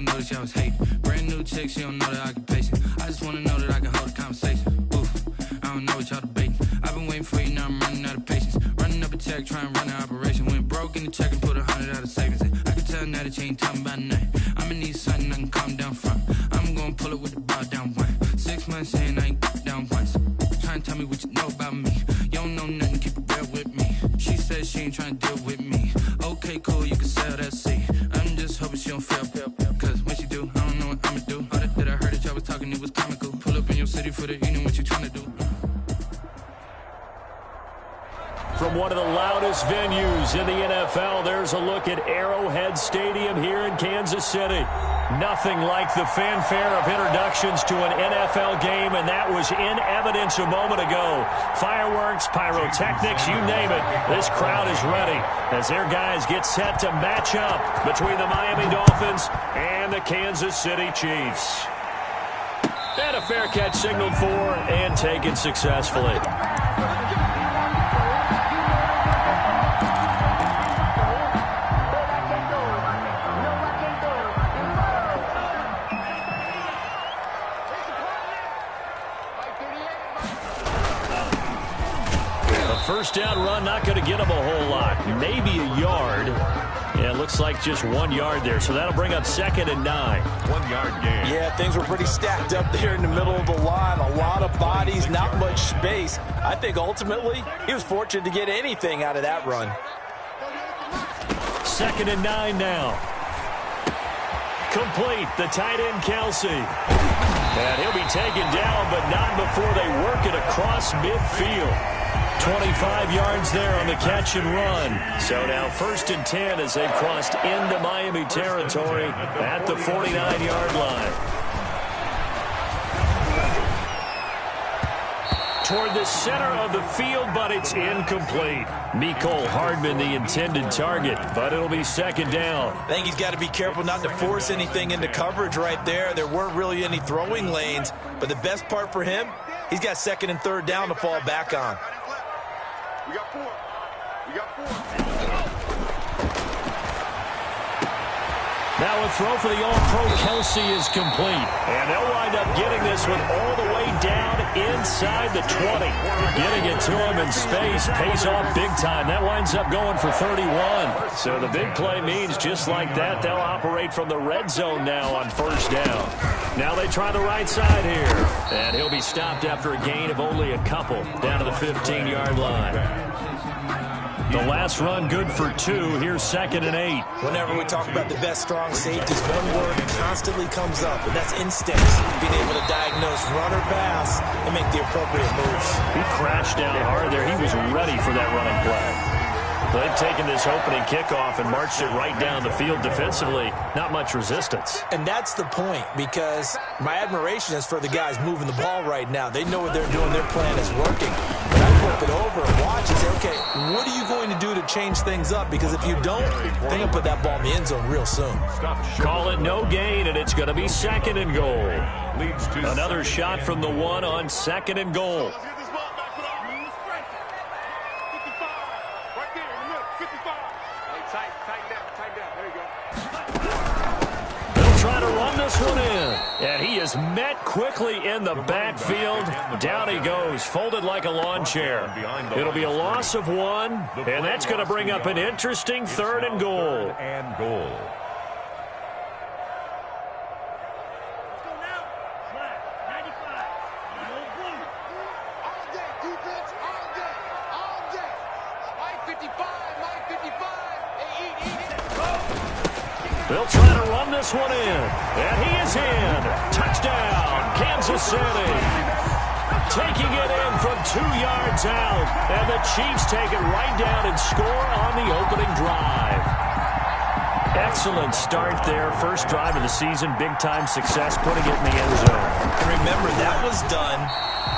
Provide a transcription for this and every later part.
ain't notice y'all was hating. Brand new chick, she don't know that I can pace it. I just wanna know that I can hold a conversation. Oof, I don't know what y'all debating. I've been waiting for you, now I'm running out of patience. Running up a check, trying to run an operation. Went broke in the check and put 100 out of savings in. I can tell now that you ain't talking about nothing. I'ma need something I can calm down from. I'm gonna pull it with the bar down one. 6 months saying I ain't down once. Trying to tell me what you know about me. You don't know nothing, keep it real with me. She said she ain't trying to deal with me. Okay, cool, you can sell that seat. I'm just hoping she don't fail. Cause when she do, I don't know what I'ma do. All that I heard that y'all was talking, it was comical. Pull up in your city for the evening, what you trying to do? From one of the loudest venues in the NFL, there's a look at Arrowhead Stadium here in Kansas City. Nothing like the fanfare of introductions to an NFL game, and that was in evidence a moment ago. Fireworks, pyrotechnics, you name it. This crowd is ready as their guys get set to match up between the Miami Dolphins and the Kansas City Chiefs. And a fair catch signaled for and taken successfully. First down run, not going to get him a whole lot. Maybe a yard. Yeah, it looks like just 1 yard there. So that'll bring up 2nd and 9. 1 yard gain. Yeah, things were pretty stacked up there in the middle of the line. A lot of bodies, not much space. I think ultimately he was fortunate to get anything out of that run. 2nd and 9 now. Complete, the tight end Kelsey. And he'll be taken down, but not before they work it across midfield. 25 yards there on the catch and run. So now 1st and 10 as they've crossed into Miami territory at the 49-yard line. Toward the center of the field, but it's incomplete. Mecole Hardman, the intended target, but it'll be 2nd down. I think he's got to be careful not to force anything into coverage right there. There weren't really any throwing lanes, but the best part for him, he's got 2nd and 3rd down to fall back on. We got 4. We got 4. Now a throw for the All-Pro Kelsey is complete. And they'll wind up getting this one all the way down inside the 20. Getting it to him in space pays off big time. That winds up going for 31. So the big play means just like that, they'll operate from the red zone now on 1st down. Now they try the right side here. And he'll be stopped after a gain of only a couple down to the 15-yard line. The last run good for 2. Here's 2nd and 8. Whenever we talk about the best strong safeties, one word constantly comes up, and that's instincts. Being able to diagnose run or pass and make the appropriate moves. He crashed down hard there. He was ready for that running play. They've taken this opening kickoff and marched it right down the field defensively. Not much resistance. And that's the point, because my admiration is for the guys moving the ball right now. They know what they're doing. Their plan is working. But I flip it over and watch and say, okay, what are you going to do to change things up? Because if you don't, they're going to put that ball in the end zone real soon. Call it no gain, and it's going to be 2nd and goal. Another shot from the 1 on 2nd and goal. Trying to run this one in. And he is met quickly in the backfield. Down he goes, folded like a lawn chair. It'll be a loss of 1, and that's going to bring up an interesting 3rd and goal. They'll try to run this one in. And he is in. Touchdown, Kansas City. Taking it in from 2 yards out. And the Chiefs take it right down and score on the opening drive. Excellent start there. First drive of the season. Big-time success, putting it in the end zone. And remember, that was done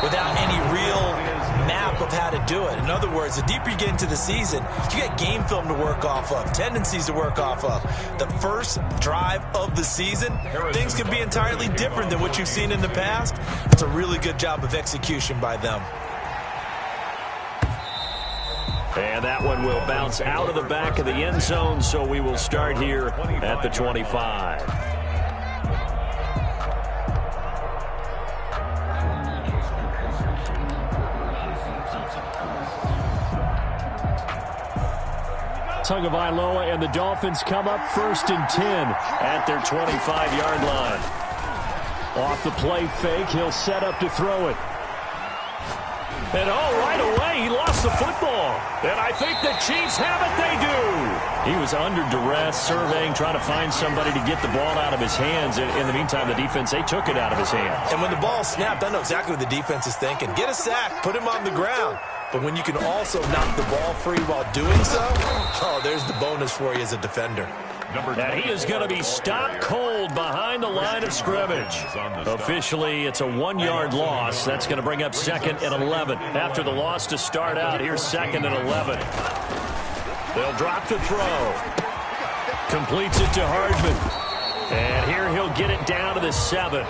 without any real map of how to do it. In other words, the deeper you get into the season, you got game film to work off of, tendencies to work off of. The first drive of the season, things can be entirely different than what you've seen in the past. It's a really good job of execution by them. And that one will bounce out of the back of the end zone, so we will start here at the 25. Tagovailoa and the Dolphins come up 1st and 10 at their 25-yard line. Off the play fake, he'll set up to throw it. And right away, he lost the football. And I think the Chiefs have it. They do. He was under duress, surveying, trying to find somebody to get the ball out of his hands. In the meantime, the defense, they took it out of his hands. And when the ball snapped, I know exactly what the defense is thinking. Get a sack, put him on the ground. But when you can also knock the ball free while doing so, there's the bonus for you as a defender. And he is going to be stopped cold behind the line of scrimmage. Officially, it's a 1-yard loss. That's going to bring up 2nd and 11. After the loss to start out, here's 2nd and 11. They'll drop the throw. Completes it to Hardman. And here he'll get it down to the 7.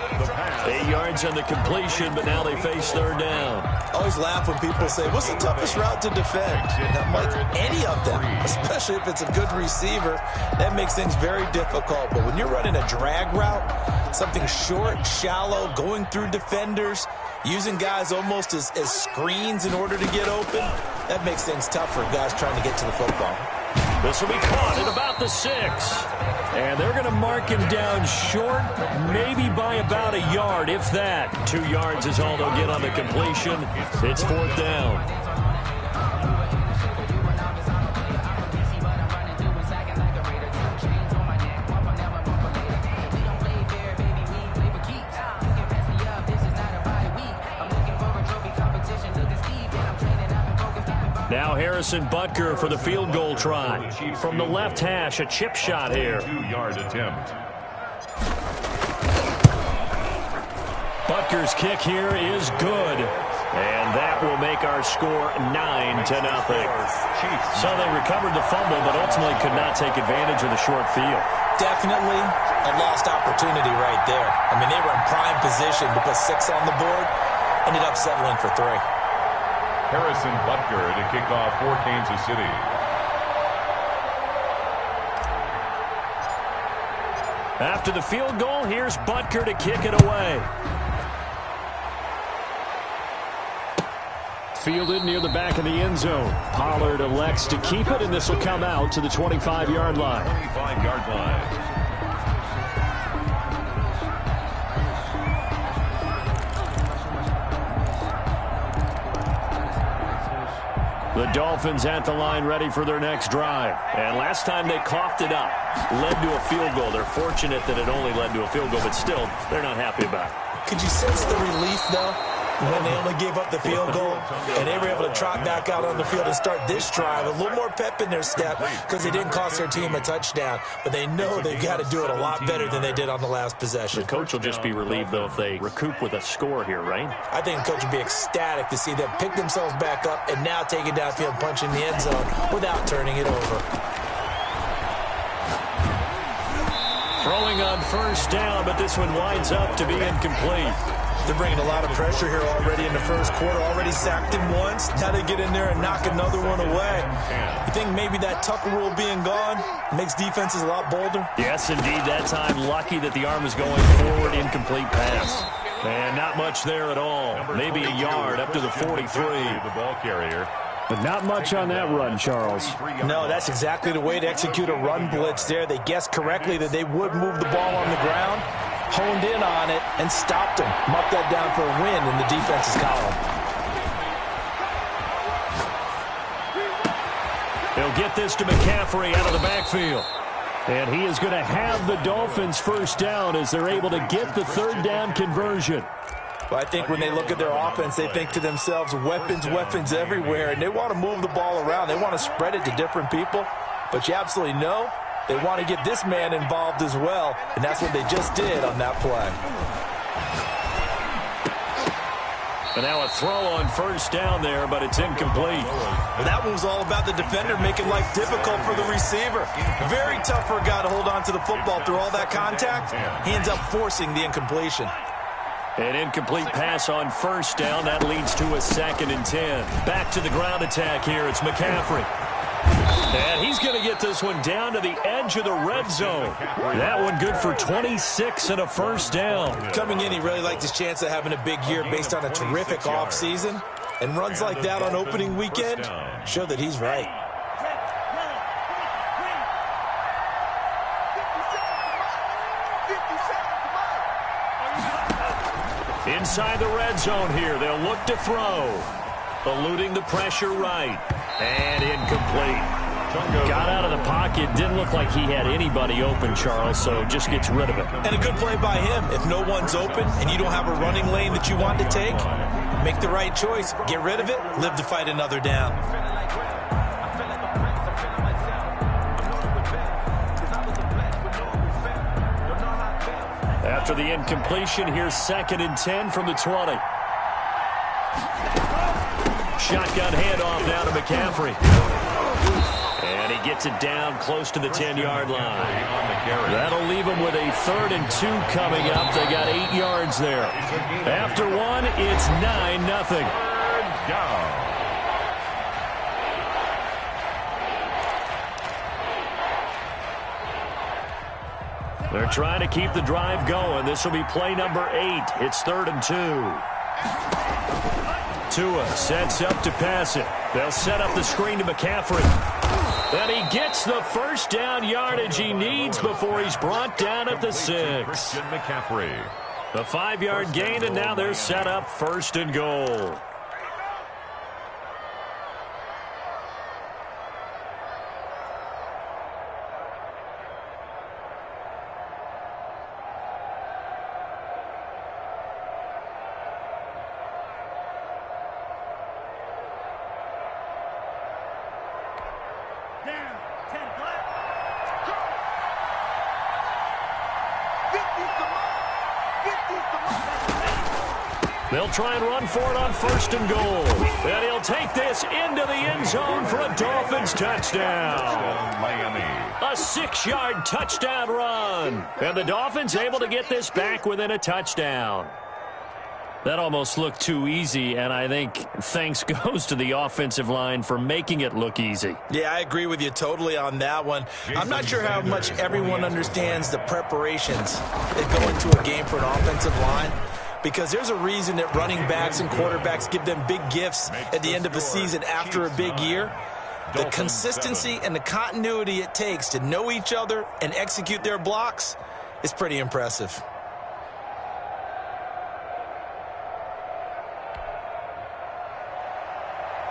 8 yards on the completion, but now they face 3rd down. I always laugh when people say, what's the toughest route to defend? Now, Mike, any of them, especially if it's a good receiver, that makes things very difficult. But when you're running a drag route, something short, shallow, going through defenders, using guys almost as screens in order to get open, that makes things tough for guys trying to get to the football. This will be caught at about the 6. And they're going to mark him down short, maybe by about a yard, if that. 2 yards is all they'll get on the completion. It's 4th down. Now Harrison Butker for the field goal try. From the left hash, a chip shot here. 2-yard attempt. Butker's kick here is good. And that will make our score 9-0. So they recovered the fumble, but ultimately could not take advantage of the short field. Definitely a lost opportunity right there. I mean, they were in prime position to put 6 on the board. Ended up settling for 3. Harrison Butker to kick off for Kansas City. After the field goal, here's Butker to kick it away. Fielded near the back of the end zone. Pollard elects to keep it, and this will come out to the 25-yard line. 25-yard line. The Dolphins at the line ready for their next drive. And last time they coughed it up, led to a field goal. They're fortunate that it only led to a field goal, but still, they're not happy about it. Could you sense the relief, though, when they only gave up the field goal and they were able to trot back out on the field and start this drive? A little more pep in their step because they didn't cost their team a touchdown, but they know they've got to do it a lot better than they did on the last possession. The coach will just be relieved, though, if they recoup with a score here, right? I think the coach would be ecstatic to see them pick themselves back up and now take it downfield, punch in the end zone without turning it over. Throwing on 1st down, but this one winds up to be incomplete. They're bringing a lot of pressure here already in the first quarter. Already sacked him once. Now they get in there and knock another one away. You think maybe that Tucker rule being gone makes defenses a lot bolder? Yes, indeed. That time, lucky that the arm was going forward. Incomplete pass. And not much there at all. Maybe a yard up to the 43. The ball carrier. But not much on that run, Charles. No, that's exactly the way to execute a run blitz there. They guessed correctly that they would move the ball on the ground, honed in on it, and stopped him. Marked that down for a win in the defense's column. He'll get this to McCaffrey out of the backfield. And he is going to have the Dolphins 1st down as they're able to get the 3rd down conversion. Well, I think when they look at their offense, they think to themselves, weapons, weapons everywhere, and they want to move the ball around. They want to spread it to different people, but you absolutely know they want to get this man involved as well, and that's what they just did on that play. And now a throw on 1st down there, but it's incomplete. Well, that one was all about the defender making life difficult for the receiver. Very tough for a guy to hold on to the football through all that contact. He ends up forcing the incompletion. An incomplete pass on 1st down. That leads to a 2nd and 10. Back to the ground attack here. It's McCaffrey. And he's going to get this one down to the edge of the red zone. That one good for 26 and a 1st down. Coming in, he really liked his chance of having a big year based on a terrific offseason. And runs like that on opening weekend show that he's right. Inside the red zone here, they'll look to throw. Eluding the pressure right. And incomplete. Got out of the pocket. Didn't look like he had anybody open, Charles, so just gets rid of it. And a good play by him. If no one's open and you don't have a running lane that you want to take, make the right choice. Get rid of it. Live to fight another down. After the incompletion, here's 2nd and 10 from the 20. Shotgun handoff now to McCaffrey. And he gets it down close to the 10-yard line. That'll leave him with a 3rd and 2 coming up. They got 8 yards there. After one, it's 9-0. They're trying to keep the drive going. This will be play number 8. It's 3rd and 2. Tua sets up to pass it. They'll set up the screen to McCaffrey. And he gets the first down yardage he needs before he's brought down at the 6. Christian McCaffrey. A 5-yard gain, and now they're set up 1st and goal. They'll try and run for it on 1st and goal. And he'll take this into the end zone for a Dolphins touchdown. Miami. A 6-yard touchdown run. And the Dolphins able to get this back within a touchdown. That almost looked too easy, and I think thanks goes to the offensive line for making it look easy. Yeah, I agree with you totally on that one. I'm not sure how much everyone understands the preparations that go into a game for an offensive line, because there's a reason that running backs and quarterbacks give them big gifts at the end of the season after a big year. The consistency and the continuity it takes to know each other and execute their blocks is pretty impressive.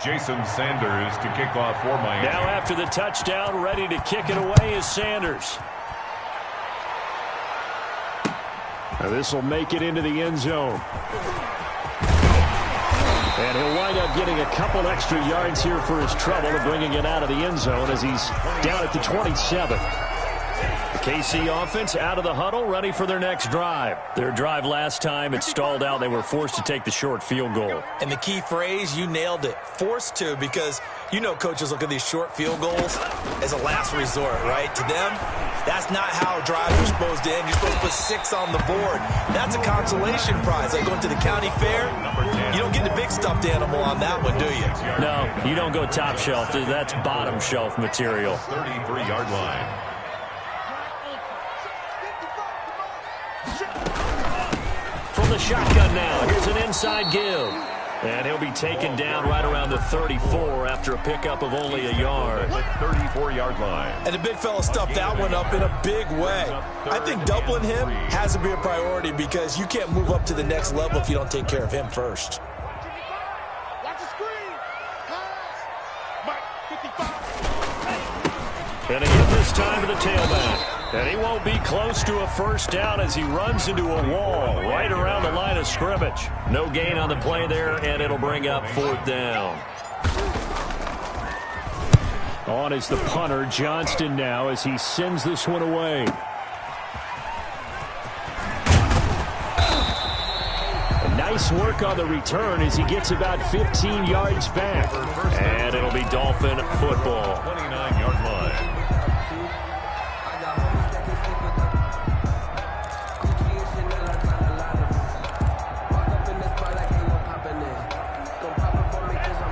Jason Sanders to kick off for Miami. Now after the touchdown, ready to kick it away is Sanders. Now this will make it into the end zone. And he'll wind up getting a couple extra yards here for his trouble and bringing it out of the end zone as he's down at the 27. The KC offense out of the huddle, ready for their next drive. Their drive last time, it stalled out. They were forced to take the short field goal. And the key phrase, you nailed it, forced to, because you know coaches look at these short field goals as a last resort, right? To them, that's not how drives are supposed to end. You're supposed to put 6 on the board. That's a consolation prize. Like going to the county fair, you don't get the big stuffed animal on that one, do you? No, you don't go top shelf. That's bottom shelf material. 33-yard line. From the shotgun now, here's an inside give. And he'll be taken down right around the 34 after a pickup of only a yard. 34-yard line. And the big fella stuffed that one up in a big way. I think doubling him has to be a priority because you can't move up to the next level if you don't take care of him first. And again this time to the tailback. And he won't be close to a first down as he runs into a wall right around the line of scrimmage. No gain on the play there, and it'll bring up 4th down. On is the punter, Johnston, now as he sends this one away. Nice work on the return as he gets about 15 yards back. And it'll be Dolphin football. 29-yard line.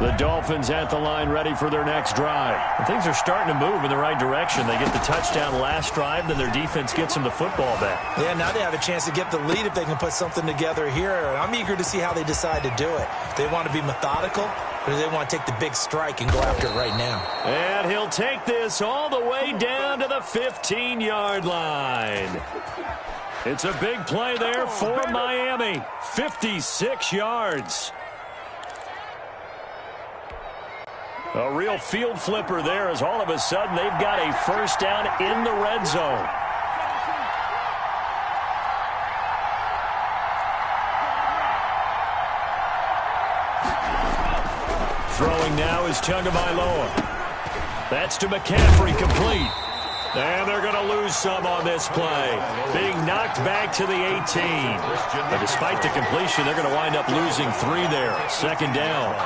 The Dolphins at the line ready for their next drive. And things are starting to move in the right direction. They get the touchdown last drive, then their defense gets them the football back. Yeah, now they have a chance to get the lead if they can put something together here. I'm eager to see how they decide to do it. They want to be methodical, or do they want to take the big strike and go after it right now? And he'll take this all the way down to the 15-yard line. It's a big play there for Miami. 56 yards. A real field flipper there as all of a sudden they've got a first down in the red zone. Throwing now is Tagovailoa. That's to McCaffrey, complete. And they're going to lose some on this play. Being knocked back to the 18. But despite the completion, they're going to wind up losing 3 there. Second down.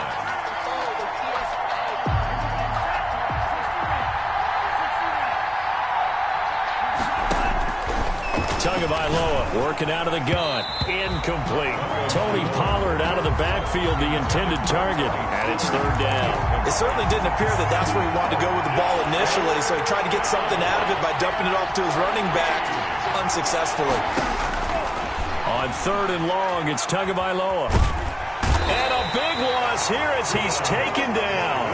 Tagovailoa working out of the gun. Incomplete. Tony Pollard out of the backfield, the intended target. And it's third down. It certainly didn't appear that that's where he wanted to go with the ball initially, so he tried to get something out of it by dumping it off to his running back unsuccessfully. On third and long, it's Tagovailoa. And a big loss here as he's taken down.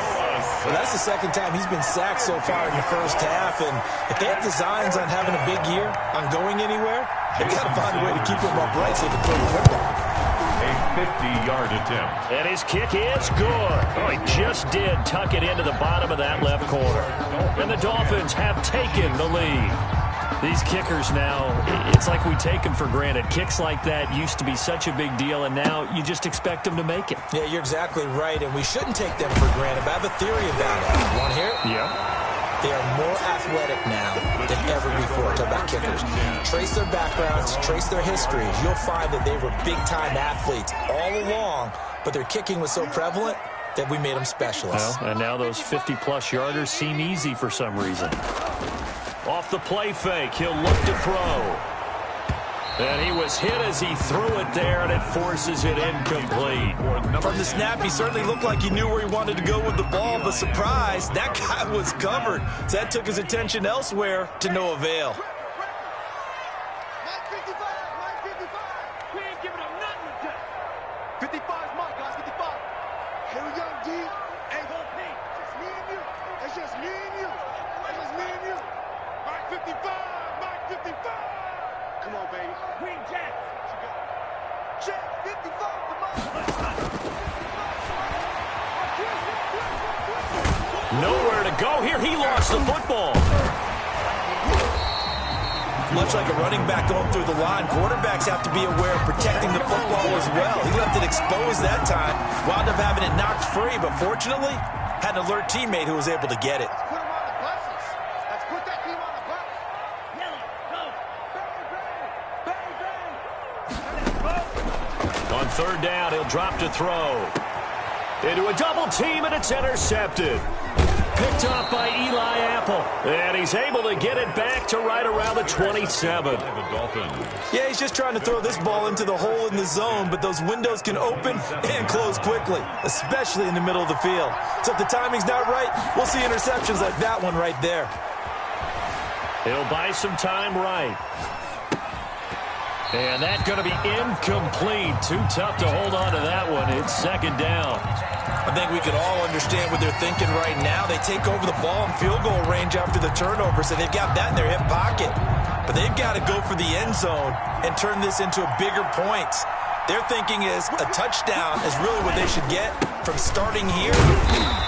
Well, that's the second time he's been sacked so far in the first half, and if they have designs on having a big year, on going anywhere, they've got to find a way to keep him upright so they can throw the football. A 50-yard attempt. And his kick is good. Oh, he just did tuck it into the bottom of that left corner. And the Dolphins have taken the lead. These kickers now, it's like we take them for granted. Kicks like that used to be such a big deal, and now you just expect them to make it. Yeah, you're exactly right, and we shouldn't take them for granted. But I have a theory about it. Want to hear it? Yeah. They are more athletic now than ever before. Talk about kickers. Trace their backgrounds, trace their histories. You'll find that they were big-time athletes all along, but their kicking was so prevalent that we made them specialists. Well, and now those 50-plus yarders seem easy for some reason. Off the play fake, he'll look to throw. And he was hit as he threw it there, and it forces it incomplete. From the snap, he certainly looked like he knew where he wanted to go with the ball, but surprise, that guy was covered. So that took his attention elsewhere to no avail. We ain't giving up nothing today. 55 is mine, guys. 55. Here we go, D. Ain't gonna be. Just me and you. It's just me and you. It's just me and you. Mike 55. Mike 55. Come on, baby. Queen Jack. Jack 55. Come on. Nowhere to go here. He lost the football. Much like a running back going through the line, quarterbacks have to be aware of protecting the football as well. He left it exposed that time, wound up having it knocked free, but fortunately, had an alert teammate who was able to get it. Let's put him on the buses. Let's put that team on the bus. Yellow, go. Bang, bang. On third down, he'll drop to throw. Into a double team, and it's intercepted. Picked off by Eli Apple. And he's able to get it back to right around the 27. Yeah, he's just trying to throw this ball into the hole in the zone, but those windows can open and close quickly, especially in the middle of the field. So if the timing's not right, we'll see interceptions like that one right there. He'll buy some time right. And that's going to be incomplete. Too tough to hold on to that one. It's second down. I think we could all understand what they're thinking right now. They take over the ball in field goal range after the turnover, so they've got that in their hip pocket. But they've got to go for the end zone and turn this into a bigger point. Their thinking is a touchdown is really what they should get from starting here.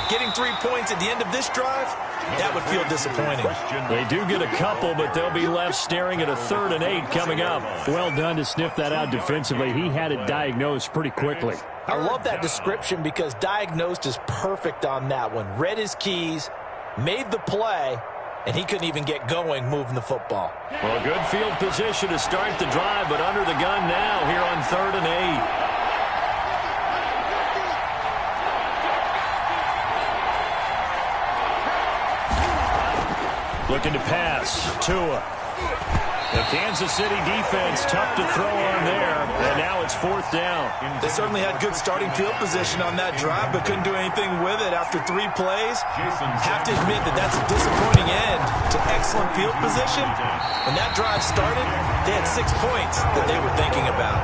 Getting 3 points at the end of this drive, that would feel disappointing. They do get a couple, but they'll be left staring at a 3rd and 8 coming up. Well done to sniff that out defensively. He had it diagnosed pretty quickly. I love that description because diagnosed is perfect on that one. Read his keys, made the play, and he couldn't even get going moving the football. Well, good field position to start the drive, but under the gun now here on 3rd and 8. Looking to pass. Tua. The Kansas City defense tough to throw on there, and now it's 4th down. They certainly had good starting field position on that drive, but couldn't do anything with it after 3 plays. Have to admit that that's a disappointing end to excellent field position. When that drive started, they had 6 points that they were thinking about.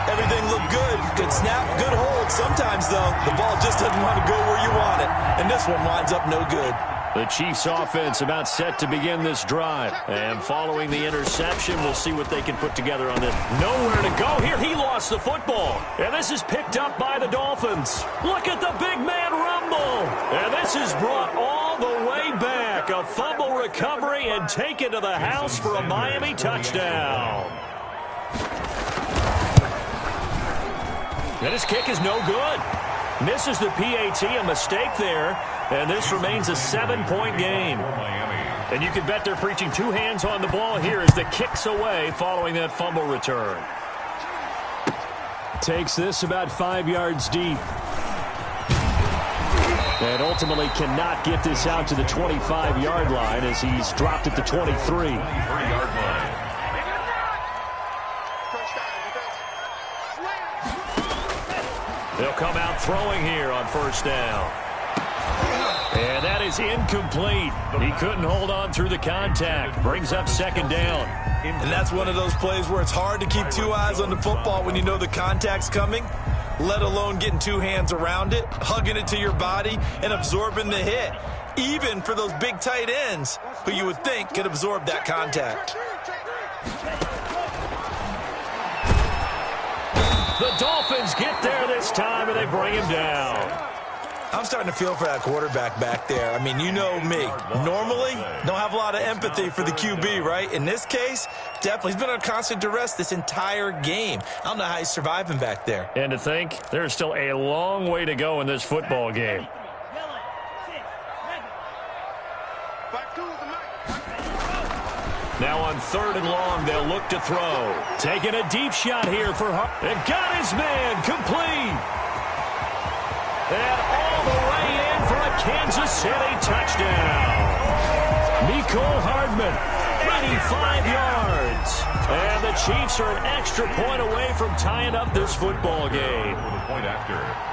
Everything looked good. Good snap, good hold. Sometimes, though, the ball just doesn't want to go where you want it, and this one winds up no good. The Chiefs offense about set to begin this drive. And following the interception, we'll see what they can put together on this. Nowhere to go here. He lost the football. And this is picked up by the Dolphins. Look at the big man rumble. And this is brought all the way back. A fumble recovery and taken to the house for a Miami touchdown. And his kick is no good. Misses the PAT, a mistake there. And this remains a 7-point game. And you can bet they're preaching two hands on the ball here as the kick's away following that fumble return. Takes this about 5 yards deep. And ultimately cannot get this out to the 25-yard line as he's dropped at the 23. 3-yard line. They'll come out throwing here on first down. And that is incomplete. He couldn't hold on through the contact. Brings up second down. And that's one of those plays where it's hard to keep two eyes on the football when you know the contact's coming, let alone getting two hands around it, hugging it to your body, and absorbing the hit. Even for those big tight ends who you would think could absorb that contact. The Dolphins get there this time, and they bring him down. I'm starting to feel for that quarterback back there. I mean, you know me. Normally, don't have a lot of empathy for the QB, right? In this case, definitely. He's been under constant duress this entire game. I don't know how he's surviving back there. And to think, there's still a long way to go in this football game. Now on 3rd and long, they'll look to throw. Taking a deep shot here for Hart. And got his man complete. And all the way in for a Kansas City touchdown. Mecole Hardman, 85 yards. And the Chiefs are an extra point away from tying up this football game.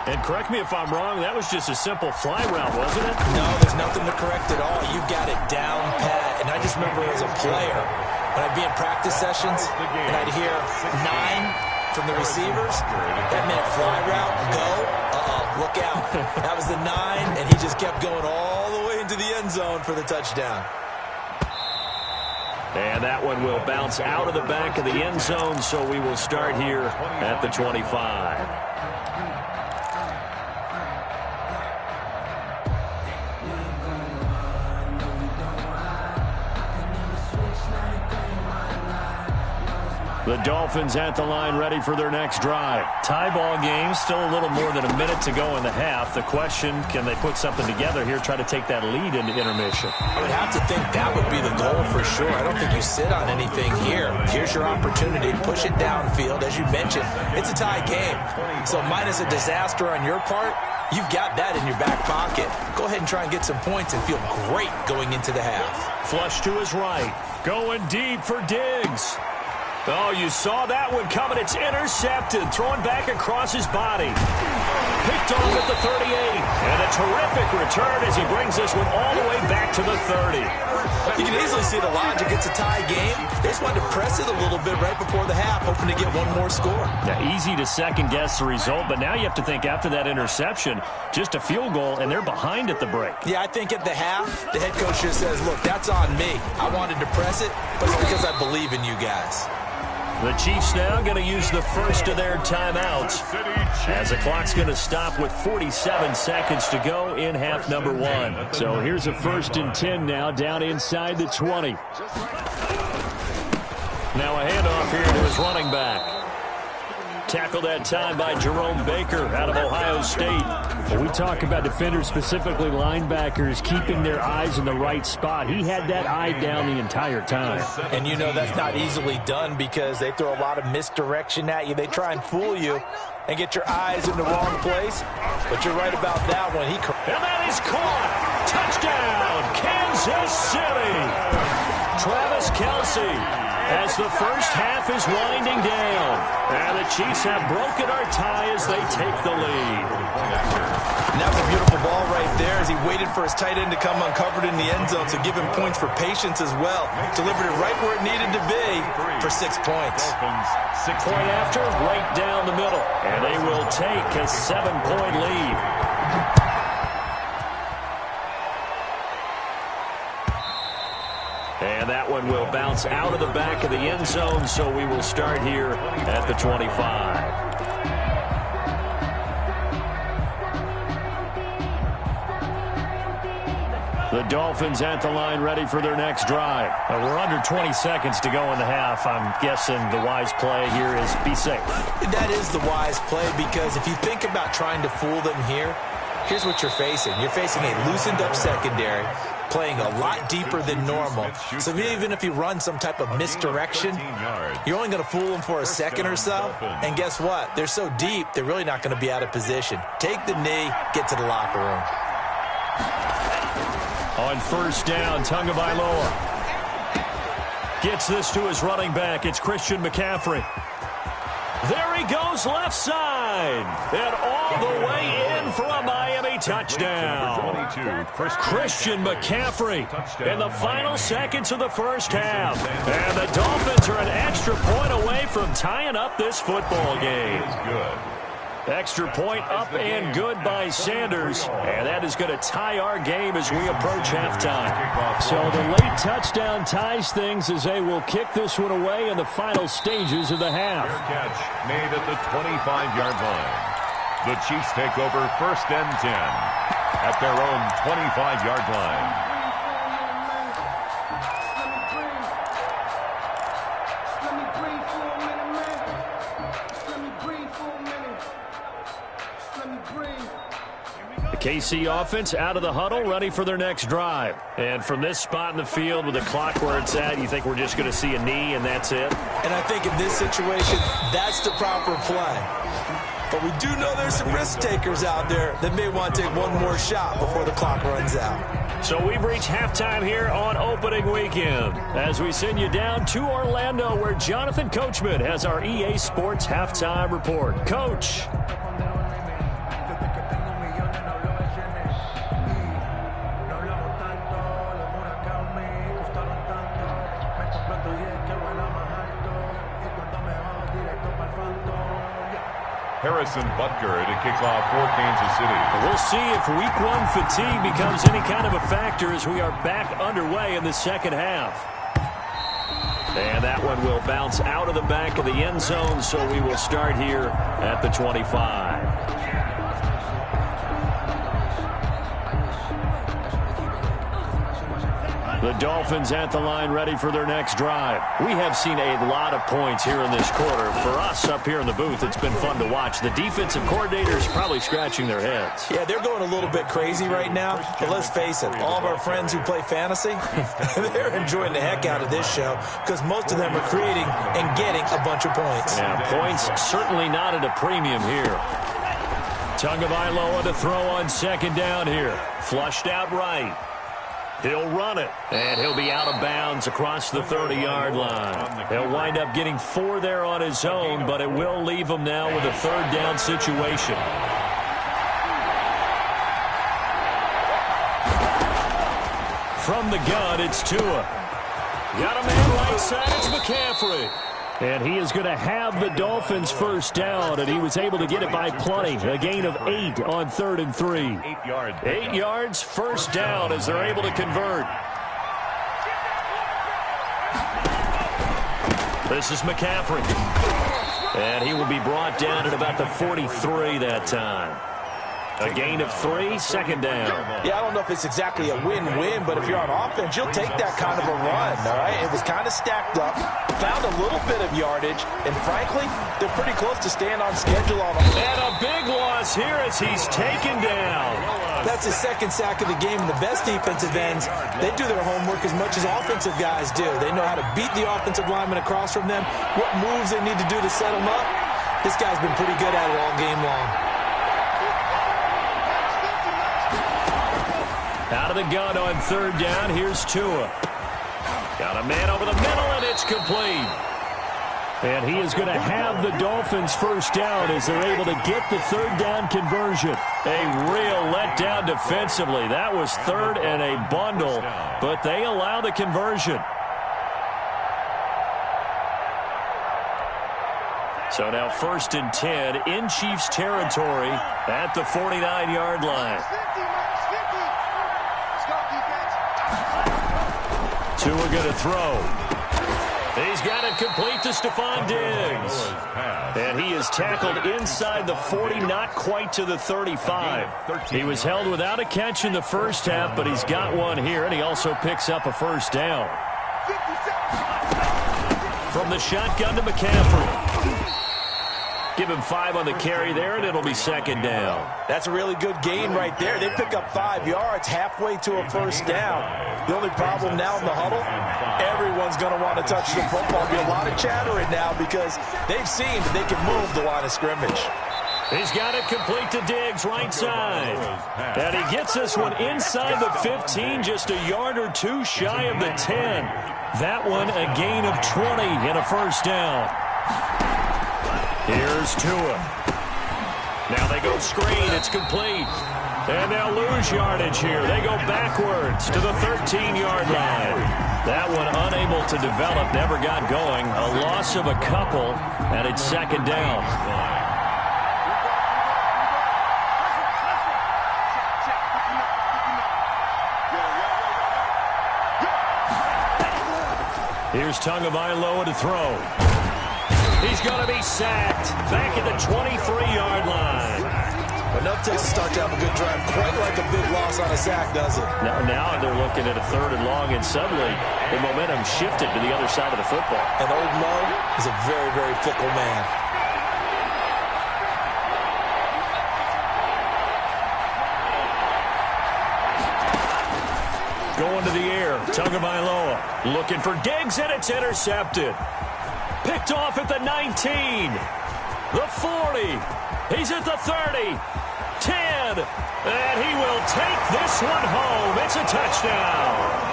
And correct me if I'm wrong, that was just a simple fly route, wasn't it? No, there's nothing to correct at all. You got it down pat. And I just remember as a player, when I'd be in practice sessions, and I'd hear 9 from the receivers, that meant fly route, go. Look out. That was the 9, and he just kept going all the way into the end zone for the touchdown. And that one will bounce out of the back of the end zone, so we will start here at the 25. The Dolphins at the line ready for their next drive. Tie ball game, still a little more than a minute to go in the half. The question, can they put something together here, try to take that lead into intermission? I would have to think that would be the goal for sure. I don't think you sit on anything here. Here's your opportunity. Push it downfield. As you mentioned, it's a tie game. So minus a disaster on your part, you've got that in your back pocket. Go ahead and try and get some points and feel great going into the half. Flush to his right. Going deep for Diggs. Oh, you saw that one coming. It's intercepted. Throwing back across his body. Picked off at the 38. And a terrific return as he brings this one all the way back to the 30. You can easily see the logic. It's a tie game. They just wanted to press it a little bit right before the half, hoping to get one more score. Yeah, easy to second-guess the result, but now you have to think after that interception, just a field goal, and they're behind at the break. Yeah, I think at the half, the head coach just says, look, that's on me. I wanted to press it, but it's because I believe in you guys. The Chiefs now going to use the first of their timeouts as the clock's going to stop with 47 seconds to go in half number 1. So here's a 1st and 10 now down inside the 20. Now a handoff here to his running back. Tackled that time by Jerome Baker out of Ohio State. When we talk about defenders, specifically linebackers, keeping their eyes in the right spot. He had that eye down the entire time. And you know that's not easily done because they throw a lot of misdirection at you. They try and fool you and get your eyes in the wrong place. But you're right about that one. And that is caught. Touchdown, Kansas City. Travis Kelce. As the first half is winding down. And the Chiefs have broken our tie as they take the lead. And that was a beautiful ball right there as he waited for his tight end to come uncovered in the end zone. So give him points for patience as well. Delivered it right where it needed to be for 6 points. Point after, right down the middle. And they will take a 7-point lead. And that one will bounce out of the back of the end zone, so we will start here at the 25. The Dolphins at the line ready for their next drive. We're under 20 seconds to go in the half. I'm guessing the wise play here is be safe. That is the wise play, because if you think about trying to fool them here, here's what you're facing. You're facing a loosened up secondary, playing a lot deeper than normal. So even if you run some type of misdirection, you're only going to fool them for a second or so. And guess what? They're so deep, they're really not going to be out of position. Take the knee, get to the locker room. On first down, Tagovailoa gets this to his running back. It's Christian McCaffrey. There he goes left side. And all the way in for a Miami touchdown. Christian McCaffrey in the final seconds of the first half. And the Dolphins are an extra point away from tying up this football game. Extra point up and good by Sanders. And that is going to tie our game as we approach halftime. So the late touchdown ties things as they will kick this one away in the final stages of the half. Catch made at the 25-yard line. The Chiefs take over first and 10 at their own 25-yard line. KC offense out of the huddle, ready for their next drive. And from this spot in the field with the clock where it's at, you think we're just going to see a knee and that's it? And I think in this situation, that's the proper play. But we do know there's some risk takers out there that may want to take one more shot before the clock runs out. So we've reached halftime here on opening weekend as we send you down to Orlando, where Jonathan Coachman has our EA Sports halftime report. Coach. Harrison Butker to kick off for Kansas City. We'll see if week one fatigue becomes any kind of a factor as we are back underway in the second half. And that one will bounce out of the back of the end zone, so we will start here at the 25. The Dolphins at the line ready for their next drive. We have seen a lot of points here in this quarter. For us up here in the booth, it's been fun to watch. The defensive coordinators probably scratching their heads. Yeah, they're going a little bit crazy right now. But let's face it, all of our friends who play fantasy, they're enjoying the heck out of this show because most of them are creating and getting a bunch of points. Yeah, points certainly not at a premium here. Tagovailoa to throw on second down here. Flushed out right. He'll run it, and he'll be out of bounds across the 30-yard line. He'll wind up getting 4 there on his own, but it will leave him now with a third down situation. From the gun, it's Tua. Got a man right side, it's McCaffrey. And he is going to have the Dolphins first down, and he was able to get it by plenty. A gain of 8 on 3rd and 3. 8 yards. 8 yards, first down as they're able to convert. This is McCaffrey. And he will be brought down at about the 43 that time. A gain of 3, second down. Yeah, I don't know if it's exactly a win-win, but if you're on offense, you'll take that kind of a run, all right? It was kind of stacked up, found a little bit of yardage, and frankly, they're pretty close to staying on schedule on them. And a big loss here as he's taken down. That's his second sack of the game, and the best defensive ends, they do their homework as much as offensive guys do. They know how to beat the offensive lineman across from them, what moves they need to do to set them up. This guy's been pretty good at it all game long. Out of the gun on third down, here's Tua. Got a man over the middle, and it's complete. And he is going to have the Dolphins first down as they're able to get the third down conversion. A real letdown defensively. That was third and a bundle, but they allow the conversion. So now 1st and 10 in Chiefs territory at the 49-yard line. Tua going to throw. He's got it complete to Stephon Diggs. And he is tackled inside the 40, not quite to the 35. He was held without a catch in the first half, but he's got one here, and he also picks up a first down. From the shotgun to McCaffrey. Give him 5 on the carry there, and it'll be second down. That's a really good gain right there. They pick up 5 yards halfway to a first down. The only problem now in the huddle, everyone's going to want to touch the football. There'll be a lot of chattering now because they've seen that they can move the line of scrimmage. He's got it complete to Diggs, right side. And he gets this one inside the 15, just a yard or two shy of the 10. That one a gain of 20 and a first down. Here's Tua. Now they go screen. It's complete. And they'll lose yardage here. They go backwards to the 13-yard line. That one unable to develop, never got going. A loss of a couple, and it's second down. Here's Tagovailoa to throw. He's going to be sacked back at the 23-yard line. Enough to start to have a good drive. Quite like a big loss on a sack, does it? Now they're looking at a 3rd and long, and suddenly the momentum shifted to the other side of the football. And old Mo is a very, very fickle man. Going to the air, Tagovailoa looking for Diggs, and it's intercepted. Picked off at the 19, the 40, he's at the 30, 10, and he will take this one home. It's a touchdown.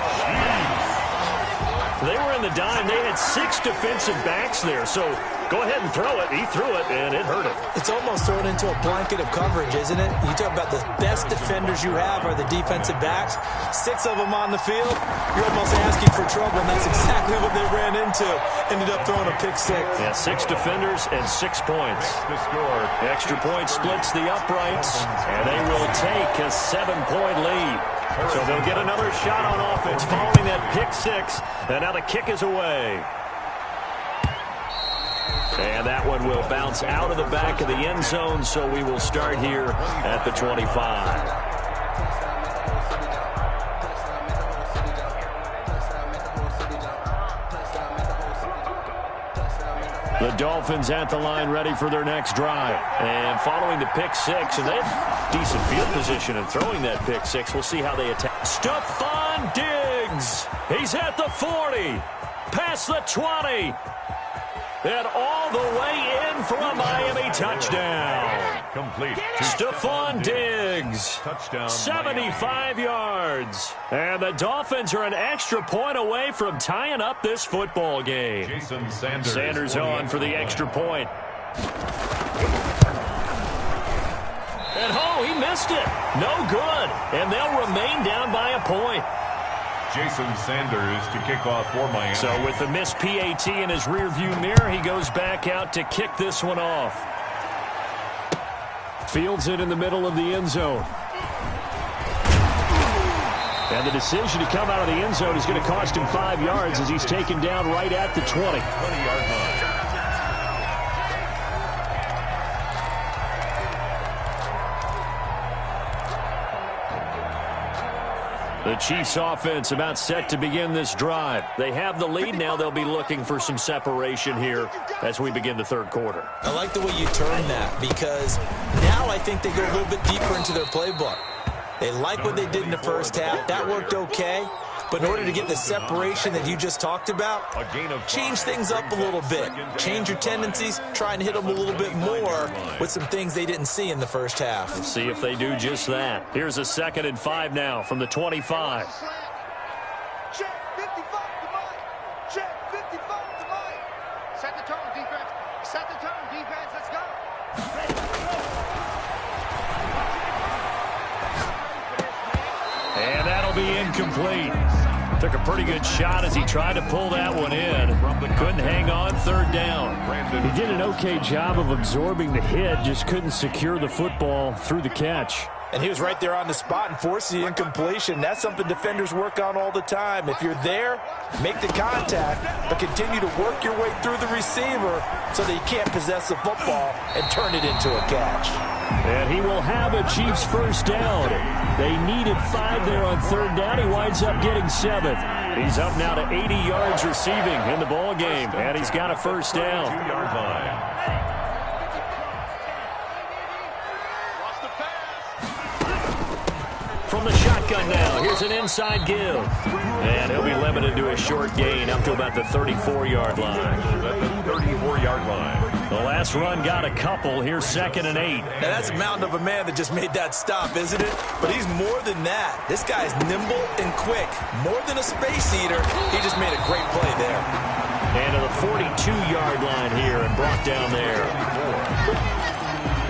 They were in the dime. They had 6 defensive backs there, so go ahead and throw it. He threw it, and it hurt him. It's almost thrown into a blanket of coverage, isn't it? You talk about the best defenders you have are the defensive backs. 6 of them on the field. You're almost asking for trouble, and that's exactly what they ran into. Ended up throwing a pick 6. Yeah, 6 defenders and 6 points. The score. Extra point splits the uprights, and they will take a 7-point lead. So they'll get another shot on offense following that pick 6, and now the kick is away. And that one will bounce out of the back of the end zone, so we will start here at the 25. The Dolphins at the line ready for their next drive. And following the pick 6, and they have decent field position and throwing that pick 6. We'll see how they attack. Stephon Diggs. He's at the 40. Past the 20. And all the way in for a Miami touchdown. Complete. Stephon Diggs. Touchdown. 75 yards. And the Dolphins are an extra point away from tying up this football game. Jason Sanders. Sanders on for the extra point. And he missed it. No good. And they'll remain down by a point. Jason Sanders to kick off for Miami. So with the missed PAT in his rearview mirror, he goes back out to kick this one off. Fields it in the middle of the end zone. And the decision to come out of the end zone is going to cost him 5 yards as he's taken down right at the 20. 20-yard line. The Chiefs offense about set to begin this drive. They have the lead now. They'll be looking for some separation here as we begin the 3rd quarter. I like the way you turn that because now I think they go a little bit deeper into their playbook. They like what they did in the first half. That worked okay. But in order to get the separation that you just talked about, change things up a little bit. Change your tendencies, try and hit them a little bit more with some things they didn't see in the first half. Let's see if they do just that. Here's a 2nd and 5 now from the 25. Check 55 to Mike. Check 55 to Mike. Set the tone, defense. Set the tone, defense. Let's go. And that'll be incomplete. Took a pretty good shot as he tried to pull that one in. Couldn't hang on, 3rd down. He did an okay job of absorbing the hit, just couldn't secure the football through the catch. And he was right there on the spot and forced the incompletion. That's something defenders work on all the time. If you're there, make the contact, but continue to work your way through the receiver so that you can't possess the football and turn it into a catch. And he will have a Chiefs first down. They needed 5 there on third down. He winds up getting 7. He's up now to 80 yards receiving in the ball game, and he's got a first down. 2-yard line. From the shotgun now, here's an inside give. And he'll be limited to a short gain up to about the 34-yard line. At the 34-yard line. The last run got a couple. Here's 2nd and 8. Now, that's a mountain of a man that just made that stop, isn't it? But he's more than that. This guy's nimble and quick. More than a space eater. He just made a great play there. And to the 42-yard line here and brought down there.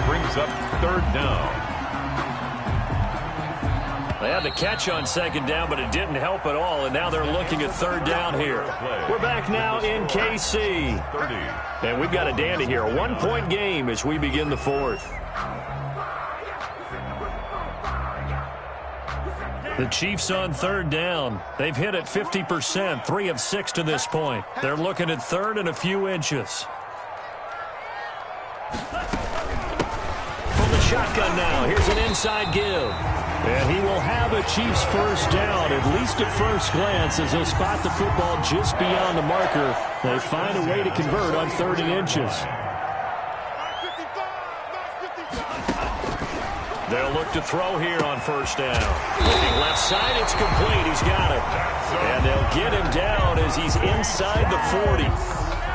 Brings up 3rd down. They had the catch on 2nd down, but it didn't help at all, and now they're looking at 3rd down here. We're back now in KC. 30. And we've got a dandy here. A 1-point game as we begin the 4th. The Chiefs on 3rd down. They've hit it 50%, 3 of 6 to this point. They're looking at 3rd and a few inches. From the shotgun now, here's an inside give. And he will have a Chiefs first down, at least at first glance, as he'll spot the football just beyond the marker. They find a way to convert on 3rd and inches. They'll look to throw here on first down. Looking left side, it's complete. He's got it. And they'll get him down as he's inside the 40.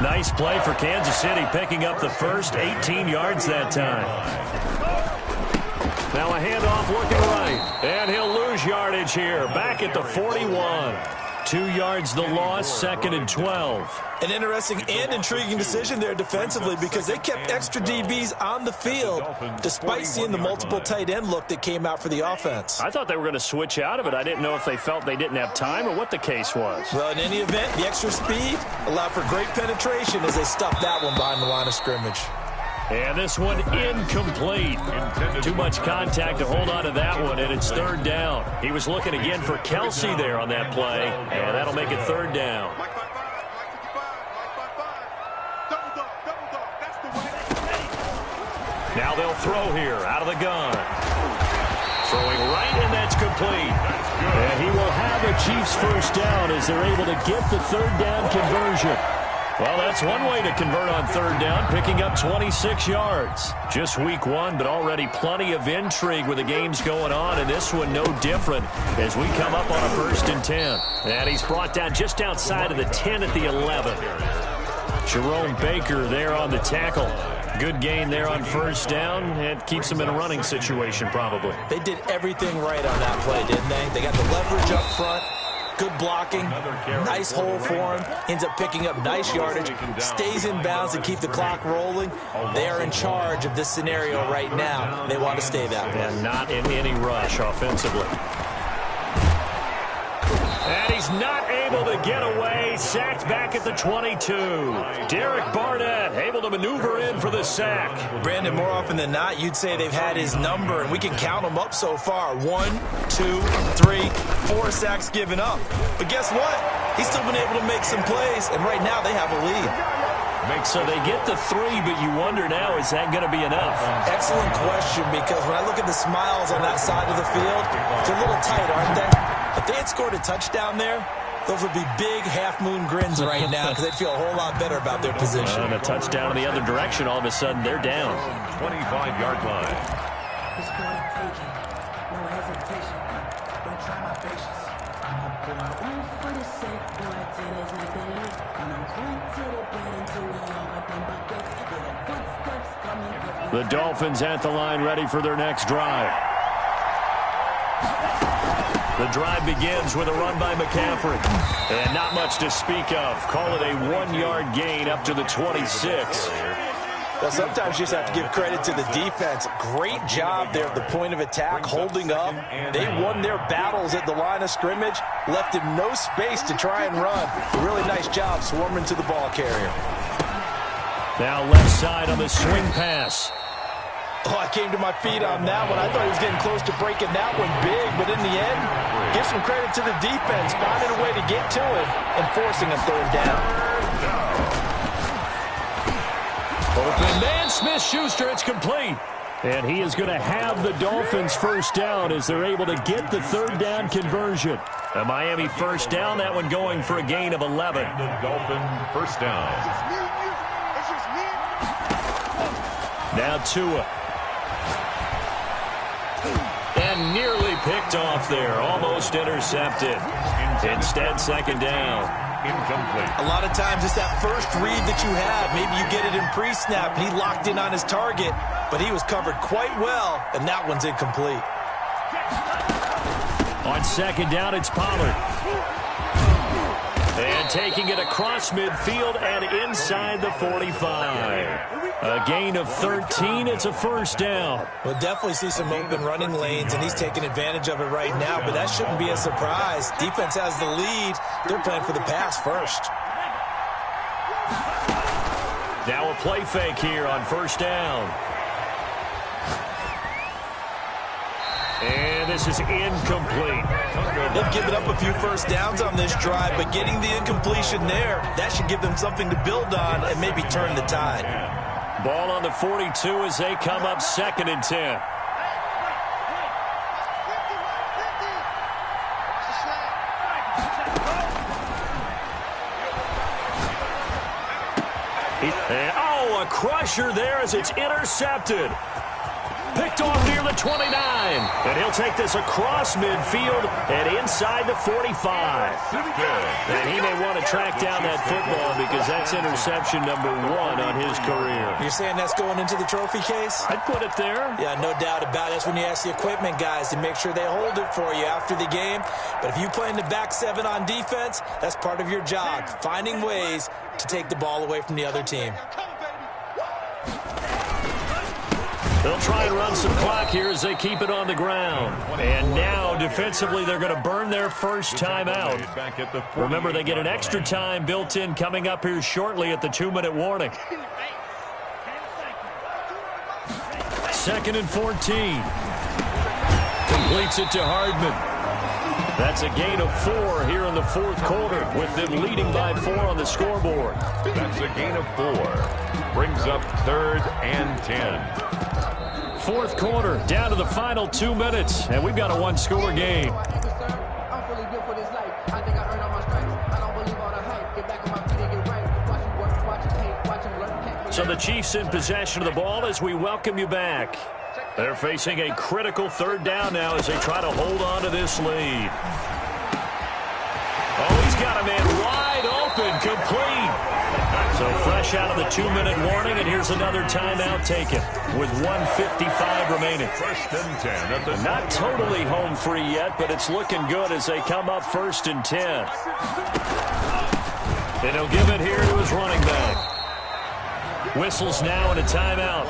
Nice play for Kansas City, picking up the first 18 yards that time. Now a handoff looking right, and he'll lose yardage here. Back at the 41. 2 yards the loss, 2nd and 12. An interesting and intriguing decision there defensively because they kept extra DBs on the field despite seeing the multiple tight end look that came out for the offense. I thought they were going to switch out of it. I didn't know if they felt they didn't have time or what the case was. Well, in any event, the extra speed allowed for great penetration as they stuffed that one behind the line of scrimmage. And this one incomplete. Too much contact to hold on to that one, and it's 3rd down. He was looking again for Kelsey there on that play, and that'll make it 3rd down. Now they'll throw here out of the gun. Throwing right, and that's complete. And he will have a Chiefs first down as they're able to get the 3rd down conversion. Well, that's one way to convert on 3rd down, picking up 26 yards. Just week 1, but already plenty of intrigue with the games going on, and this one no different as we come up on a 1st and 10. And he's brought down just outside of the 10 at the 11. Jerome Baker there on the tackle. Good gain there on first down. It keeps him in a running situation probably. They did everything right on that play, didn't they? They got the leverage up front. Good blocking, nice hole for him, ends up picking up nice yardage, stays in bounds to keep the clock rolling. They are in charge of this scenario right now. They want to stay that way. And not in any rush offensively. And he's not able to get away. Sacked back at the 22. Derek Barnett able to maneuver in for the sack. Brandon, more often than not, you'd say they've had his number, and we can count them up so far. 1, 2, 3, 4 sacks given up. But guess what? He's still been able to make some plays, and right now they have a lead. So they get the 3, but you wonder now, is that going to be enough? Excellent question, because when I look at the smiles on that side of the field, they're a little tight, aren't they? If they had scored a touchdown there, those would be big half-moon grins right now because they'd feel a whole lot better about their position. And a touchdown in the other direction, all of a sudden they're down. 25-yard line. The Dolphins at the line ready for their next drive. The drive begins with a run by McCaffrey. And not much to speak of. Call it a 1-yard gain up to the 26. Well, sometimes you just have to give credit to the defense. Great job there at the point of attack, holding up. They won their battles at the line of scrimmage, left him no space to try and run. A really nice job swarming to the ball carrier. Now left side on the swing pass. Oh, I came to my feet on that one. I thought he was getting close to breaking that one big, but in the end, give some credit to the defense, finding a way to get to it and forcing a third down. Open man, Smith-Schuster, it's complete. And he is going to have the Dolphins first down as they're able to get the third down conversion. A Miami first down, that one going for a gain of 11. The Dolphin first down. Now Tua. And nearly picked off there, almost intercepted. Instead, second down. Incomplete. A lot of times it's that first read that you have. Maybe you get it in pre-snap, and he locked in on his target, but he was covered quite well, and that one's incomplete. On second down, it's Pollard. And taking it across midfield and inside the 45. A gain of 13, it's a first down. We'll definitely see some open running lanes, and he's taking advantage of it right now, but that shouldn't be a surprise. Defense has the lead. They're playing for the pass first. Now a play fake here on first down. And this is incomplete. They've given up a few first downs on this drive, but getting the incompletion there, that should give them something to build on and maybe turn the tide. Ball on the 42 as they come up second and 10. And, a crusher there as it's intercepted. Picked off near the 29. And he'll take this across midfield and inside the 45. And he may want to track down that football because that's interception number 1 on his career. You're saying that's going into the trophy case? I'd put it there. Yeah, no doubt about it. That's when you ask the equipment guys to make sure they hold it for you after the game. But if you play in the back 7 on defense, that's part of your job, finding ways to take the ball away from the other team. They'll try and run some clock here as they keep it on the ground. And now, defensively, they're going to burn their first time out. Remember, they get an extra time built in coming up here shortly at the 2-minute warning. Second and 14. Completes it to Hardman. That's a gain of 4 here in the fourth quarter, with them leading by 4 on the scoreboard. That's a gain of 4. Brings up third and 10. Fourth quarter, down to the final 2 minutes, and we've got a one-score game. So the Chiefs in possession of the ball as we welcome you back. They're facing a critical third down now as they try to hold on to this lead. Oh, he's got a man wide open, complete. So fresh out of the 2-minute warning, and here's another timeout taken with 1:55 remaining. First and 10 at the Not totally home free yet, but it's looking good as they come up first and 10. And he'll give it here to his running back. Whistles now and a timeout.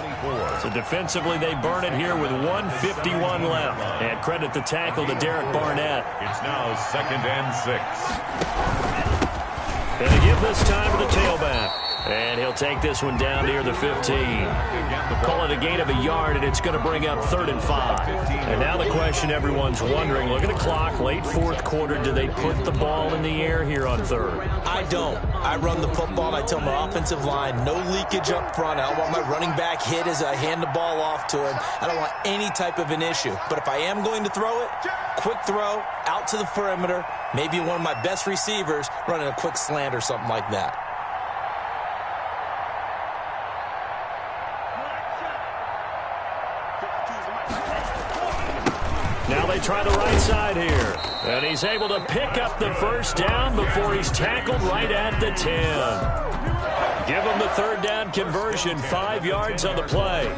So defensively, they burn it here with 1:51 left. And credit the tackle to Derek Barnett. It's now second and 6. And to give this time to the tailback. And he'll take this one down near the 15. Call it a gain of a yard, and it's going to bring up third and 5. And now the question everyone's wondering, look at the clock, late fourth quarter, do they put the ball in the air here on third? I don't. I run the football, and I tell my offensive line, no leakage up front. I don't want my running back hit as I hand the ball off to him. I don't want any type of an issue. But if I am going to throw it, quick throw, out to the perimeter, maybe one of my best receivers running a quick slant or something like that. Now they try the right side here. And he's able to pick up the first down before he's tackled right at the 10. Give him the third down conversion, 5 yards on the play.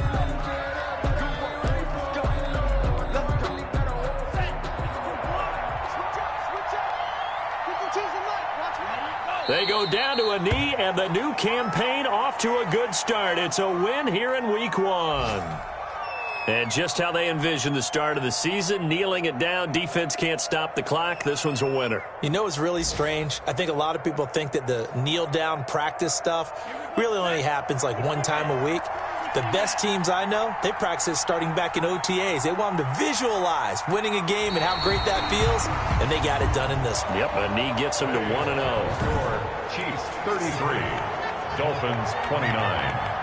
They go down to a knee, and the new campaign off to a good start. It's a win here in week 1. And just how they envision the start of the season, kneeling it down, defense can't stop the clock. This one's a winner. You know what's really strange? I think a lot of people think that the kneel-down practice stuff really only happens like one time a week. The best teams I know, they practice it starting back in OTAs. They want them to visualize winning a game and how great that feels, and they got it done in this one. Yep, a knee gets them to 1-0. Score, Chiefs 33, Dolphins 29.